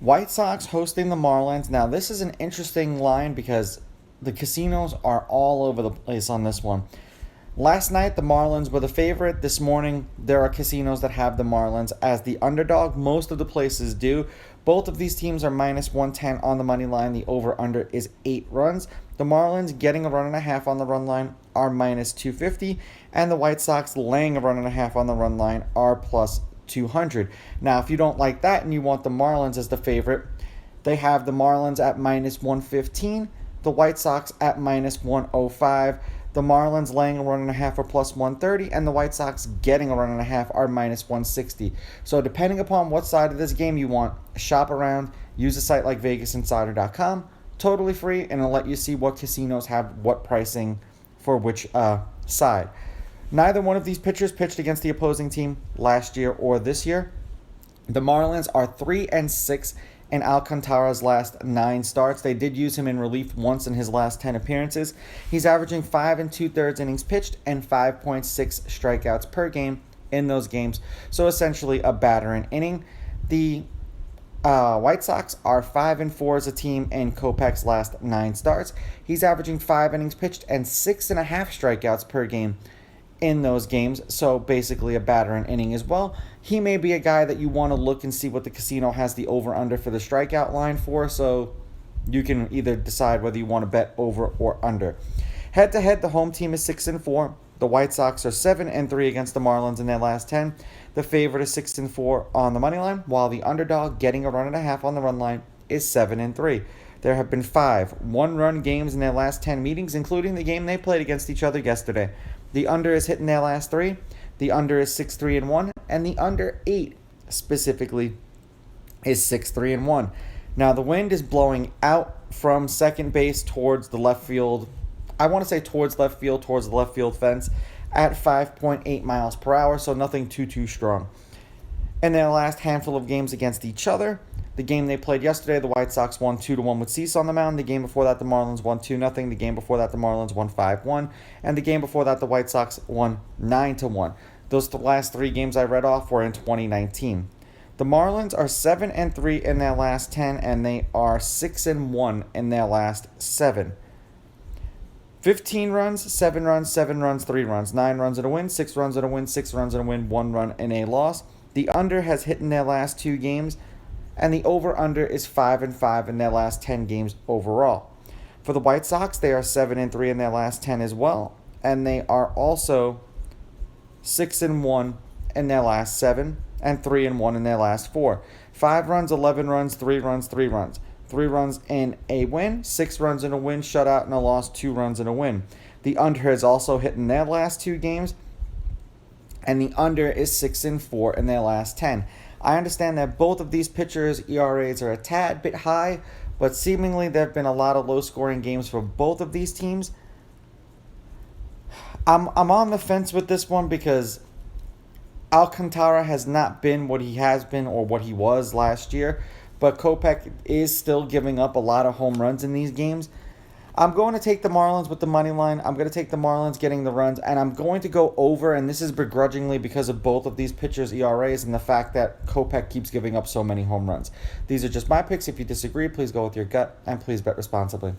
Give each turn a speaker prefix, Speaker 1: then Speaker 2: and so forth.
Speaker 1: White Sox hosting the Marlins. Now, this is an interesting line because the casinos are all over the place on this one. Last night, the Marlins were the favorite. This morning, there are casinos that have the Marlins as the underdog. Most of the places do. Both of these teams are minus 110 on the money line. The over-under is 8 runs. The Marlins getting a run and a half on the run line are minus 250. And the White Sox laying a run and a half on the run line are plus 200. Now, if you don't like that and you want the Marlins as the favorite, they have the Marlins at minus 115, the White Sox at minus 105. The Marlins laying a run and a half are plus 130, and the White Sox getting a run and a half are minus 160. So depending upon what side of this game you want, shop around, use a site like VegasInsider.com, totally free, and it'll let you see what casinos have what pricing for which side. Neither one of these pitchers pitched against the opposing team last year or this year. The Marlins are 3-6 in Alcantara's last 9 starts. They did use him in relief once in his last 10 appearances. He's averaging 5 2/3 innings pitched and 5.6 strikeouts per game in those games. So essentially a batter an inning. The White Sox are 5-4 as a team in Kopech's last 9 starts. He's averaging 5 innings pitched and 6.5 strikeouts per game in those games, so basically a batter an inning as well. He may be a guy that you want to look and see what the casino has the over-under for the strikeout line for, so you can either decide whether you want to bet over or under. Head-to-head, the home team is 6-4. The White Sox are 7-3 against the Marlins in their last 10. The favorite is 6-4 on the money line, while the underdog getting a run and a half on the run line is 7-3. There have been 5 one-run games in their last 10 meetings, including the game they played against each other yesterday. The under is hitting their last 3. The under is 6-3-1, and the under 8 specifically is 6-3-1. Now the wind is blowing out from second base towards the left field. I want to say towards left field, towards the left field fence at 5.8 miles per hour, so nothing too strong. In their last handful of games against each other, the game they played yesterday, the White Sox won 2-1 with Cease on the mound. The game before that, the Marlins won 2-0. The game before that, the Marlins won 5-1. And the game before that, the White Sox won 9-1. Those last 3 games I read off were in 2019. The Marlins are 7-3 in their last 10, and they are 6-1 in their last 7. 15 runs, 7 runs, 7 runs, 3 runs, 9 runs and a win, 6 runs and a win, 6 runs and a win, 1 run and a loss. The under has hit in their last 2 games, and the over-under is 5-5 in their last 10 games overall. For the White Sox, they are 7-3 in their last 10 as well, and they are also 6-1 in their last 7 and 3-1 in their last 4. 5 runs, 11 runs, 3 runs, 3 runs. 3 runs in a win, 6 runs in a win, shutout and a loss, 2 runs in a win. The under has also hit in their last 2 games, and the under is 6-4 in their last 10. I understand that both of these pitchers' ERAs are a tad bit high, but seemingly there have been a lot of low-scoring games for both of these teams. I'm on the fence with this one because Alcantara has not been what he has been or what he was last year, but Kopech is still giving up a lot of home runs in these games. I'm going to take the Marlins with the money line. I'm going to take the Marlins getting the runs, and I'm going to go over, and this is begrudgingly because of both of these pitchers' ERAs and the fact that Kopech keeps giving up so many home runs. These are just my picks. If you disagree, please go with your gut, and please bet responsibly.